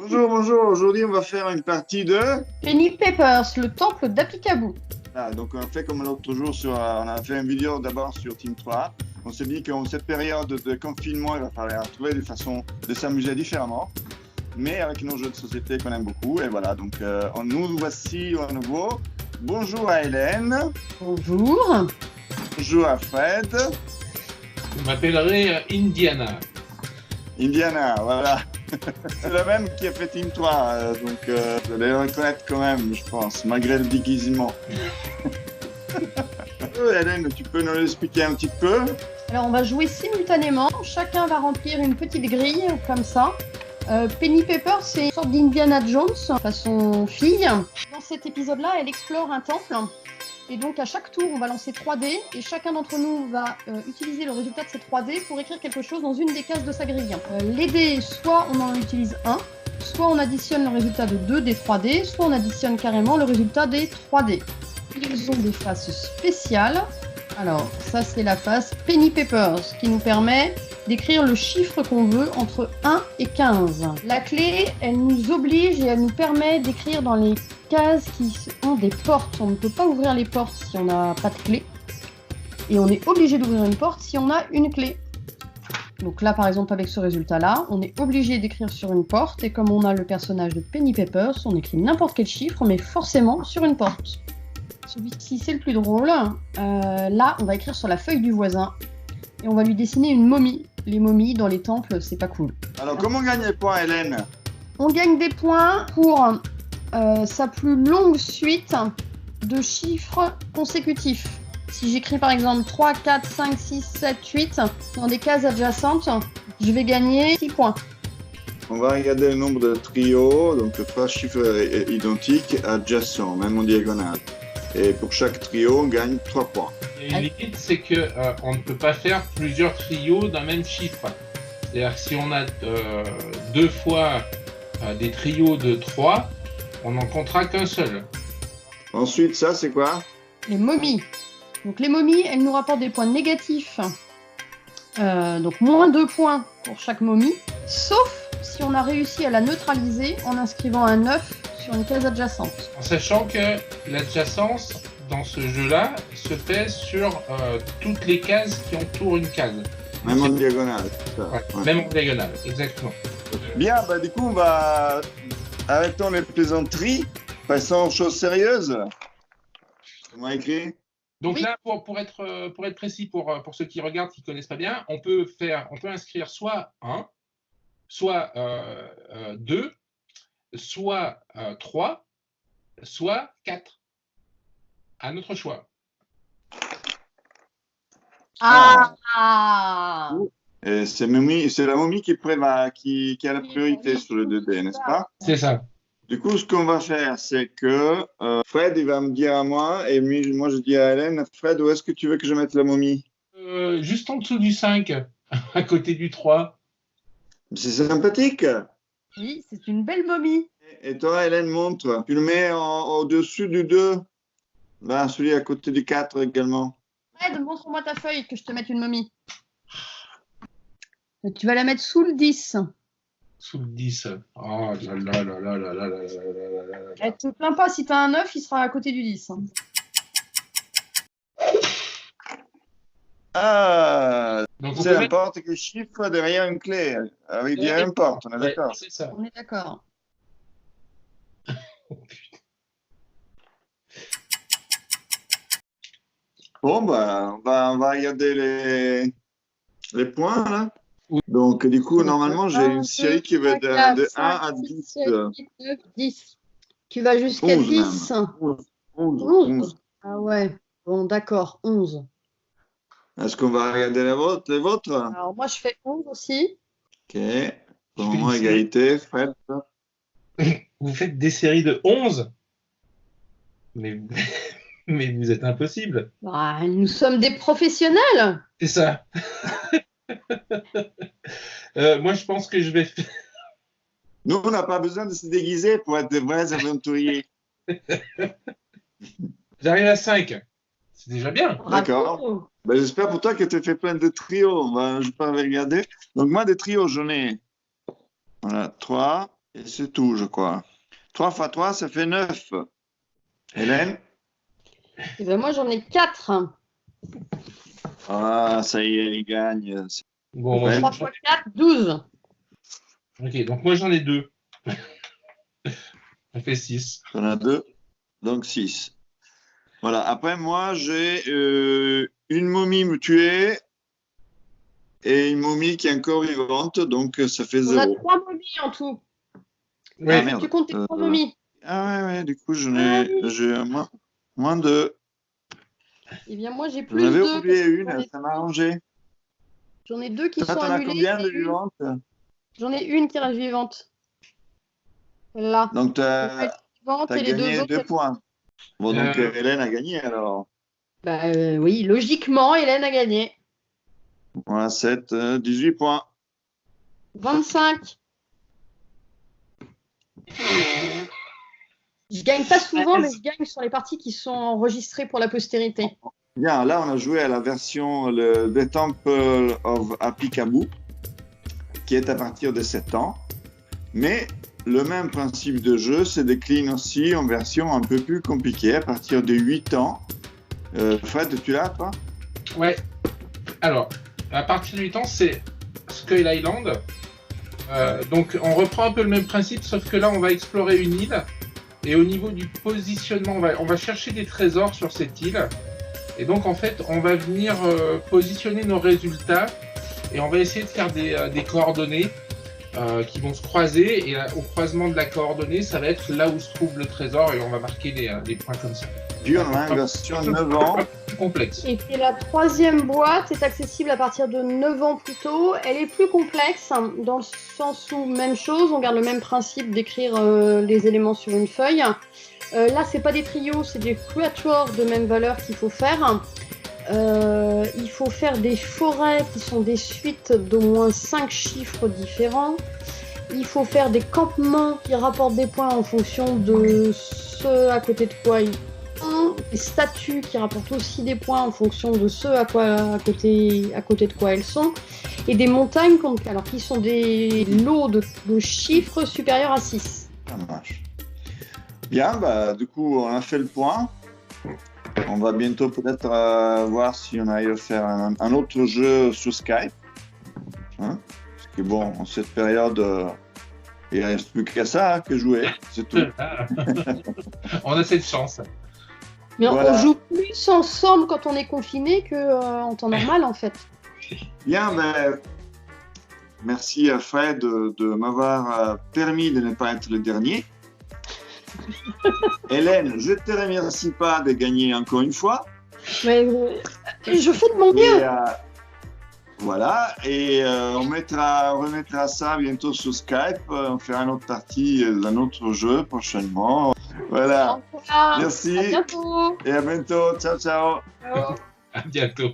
Bonjour, bonjour. Aujourd'hui, on va faire une partie de... Penny Papers, le temple d'Apicaboo. Ah, donc, on a fait comme l'autre jour, on a fait une vidéo d'abord sur Team 3. On s'est dit qu'en cette période de confinement, il va falloir trouver des façons de s'amuser différemment, mais avec nos jeux de société qu'on aime beaucoup. Et voilà, donc nous voici à nouveau. Bonjour à Hélène. Bonjour. Bonjour à Fred. Je m'appellerai Indiana. Indiana, voilà. C'est le même qui a fait Team 3, donc vous allez le reconnaître quand même, je pense, malgré le déguisement. Hélène, tu peux nous l'expliquer un petit peu? Alors on va jouer simultanément, chacun va remplir une petite grille comme ça. Penny Papers, c'est une sorte d'Indiana Jones, façon fille. Dans cet épisode-là, elle explore un temple. Et donc à chaque tour, on va lancer 3 dés et chacun d'entre nous va utiliser le résultat de ces 3 dés pour écrire quelque chose dans une des cases de sa grille. Les dés, soit on en utilise un, soit on additionne le résultat de 2 des 3 dés, soit on additionne carrément le résultat des 3 dés. Ils ont des faces spéciales. Alors ça c'est la face Penny Papers qui nous permet d'écrire le chiffre qu'on veut entre 1 et 15. La clé, elle nous oblige et elle nous permet d'écrire dans les cases qui ont des portes. On ne peut pas ouvrir les portes si on n'a pas de clé. Et on est obligé d'ouvrir une porte si on a une clé. Donc là, par exemple, avec ce résultat-là, on est obligé d'écrire sur une porte. Et comme on a le personnage de Penny Papers, on écrit n'importe quel chiffre, mais forcément sur une porte. Celui-ci, c'est le plus drôle. Là, on va écrire sur la feuille du voisin. Et on va lui dessiner une momie. Les momies dans les temples, c'est pas cool. Alors, comment on gagne les points, Hélène? On gagne des points pour sa plus longue suite de chiffres consécutifs. Si j'écris par exemple 3, 4, 5, 6, 7, 8 dans des cases adjacentes, je vais gagner 6 points. On va regarder le nombre de trios, donc 3 chiffres identiques adjacents, même en diagonale. Et pour chaque trio, on gagne 3 points. Et l'idée, c'est que on ne peut pas faire plusieurs trios d'un même chiffre. C'est-à-dire que si on a 2 fois des trios de 3, on n'en comptera qu'un seul. Ensuite, ça, c'est quoi? Les momies. Donc les momies, elles nous rapportent des points négatifs. Donc moins 2 points pour chaque momie, sauf si on a réussi à la neutraliser en inscrivant un 9 sur une case adjacente. En sachant que l'adjacence, dans ce jeu-là, se fait sur toutes les cases qui entourent une case. Même en diagonale. Ça. Ouais, Ouais. même en diagonale, exactement. Bien, bah du coup, on va... Arrêtons les plaisanteries, passons aux choses sérieuses. Comment écrit? Donc Oui. là, pour être précis, pour ceux qui regardent, qui ne connaissent pas bien, on peut inscrire soit 1, soit 2, soit 3, soit 4. À notre choix. Ah. Et c'est la momie qui a la priorité sur le 2D, n'est-ce pas? C'est ça. Du coup, ce qu'on va faire, c'est que Fred, il va me dire à moi, et moi, je dis à Hélène, Fred, où est-ce que tu veux que je mette la momie? Juste en dessous du 5, à côté du 3. C'est sympathique. Oui, c'est une belle momie. Et toi, Hélène, montre. Tu le mets au-dessus du 2. Là, celui à côté du 4 également. Fred, montre-moi ta feuille que je te mette une momie. Et tu vas la mettre sous le 10. Sous le 10. Oh là là là là là là là là là là là. Elle te plaint pas, si tu as un 9, il sera à côté du 10. Ah, Donc, c'est n'importe quel chiffre derrière une clé. Ah oui, bien une porte, on est d'accord. Ouais, c'est ça. On est d'accord. Oh, putain. Bon, bah, on va regarder les points, là. Oui. Donc, du coup, normalement, j'ai une série qui va de 1 à 10. 7, 8, 9, 10. Tu vas jusqu'à 11 même. 10. 11. Ah ouais, bon d'accord, 11. Est-ce qu'on va regarder les vôtres? Alors moi je fais 11 aussi. Ok. Pour le moment, égalité, Fred. Vous faites des séries de 11? Mais, mais vous êtes impossible. Bah, nous sommes des professionnels. C'est ça. Moi, je pense que je vais faire. Nous, on n'a pas besoin de se déguiser pour être des vrais aventuriers. J'arrive à 5. C'est déjà bien. D'accord. Bravo. Ben, j'espère pour toi que tu as fait plein de trios. Ben, je peux regarder. Donc, moi, des trios, j'en ai voilà, 3, Et c'est tout, je crois. 3 x 3, ça fait 9. Hélène? Et ben moi, j'en ai 4. Ah, ça y est, il gagne. Bon, moi, Ouais. 3 x 4, 12. Ok, donc moi j'en ai 2. Ça fait 6. On a 2, donc 6. Voilà. Après, moi, j'ai une momie tuée et une momie qui est encore vivante, donc ça fait On a 0. 3 momies en tout. Ouais. Ah, merde. Tu comptes tes 3 momies. Ah ouais, du coup, Ah oui. j'ai moins 2. Eh bien, moi, j'ai J'en plus avais 2. oublié une, ça m'a arrangé. J'en ai 2 qui Toi, sont t'en as annulées. combien de et une- vivantes? J'en ai une qui reste vivante. Là. Donc, Elle est vivante t'as et les 2 gagné autres. 2 points. Bon, donc Euh. Hélène a gagné alors. Bah, oui, logiquement, Hélène a gagné. Voilà, 7, 18 points. 25. Je gagne pas souvent, mais je gagne sur les parties qui sont enregistrées pour la postérité. Bien, là, on a joué à la version The Temple of Apikabu, qui est à partir de 7 ans. Mais le même principe de jeu se décline aussi en version un peu plus compliquée, à partir de 8 ans. Fred, tu l'as, toi? Ouais. Alors, à partir du 8 ans, c'est Skull Island. Donc, on reprend un peu le même principe, sauf que là, on va explorer une île. Et au niveau du positionnement, on va chercher des trésors sur cette île. Et donc, en fait, on va venir positionner nos résultats. Et on va essayer de faire des coordonnées qui vont se croiser. Et au croisement de la coordonnée, ça va être là où se trouve le trésor. Et on va marquer des points comme ça. Puis on a une version 9 ans. Plus complexe. Et puis la 3e boîte est accessible à partir de 9 ans plus tôt. Elle est plus complexe, dans le sens où, même chose, on garde le même principe d'écrire les éléments sur une feuille. Là, c'est pas des trios, c'est des quatuors de même valeur qu'il faut faire. Il faut faire des forêts qui sont des suites d'au moins 5 chiffres différents. Il faut faire des campements qui rapportent des points en fonction de ce à côté de quoi ils sont. Des statues qui rapportent aussi des points en fonction de ce à côté de quoi elles sont. Et des montagnes qui sont des lots de chiffres supérieurs à 6. Ça marche. Bien, bah, du coup, on a fait le point. On va bientôt peut-être voir si on arrive à faire un autre jeu sur Skype. Hein? Parce que bon, en cette période, il ne reste plus qu'à ça que jouer, c'est tout. On a cette chance. Mais Voilà. on joue plus ensemble quand on est confiné qu'en temps normal, en fait. Bien, ben, merci à Fred de m'avoir permis de ne pas être le dernier. Hélène, je ne te remercie pas de gagner encore une fois. Mais je fais de mon mieux. Et, voilà, et on remettra ça bientôt sur Skype. On fera une autre partie d'un autre jeu prochainement. Voilà, Au revoir. merci À bientôt. et à bientôt. Ciao, ciao. Ciao. À bientôt.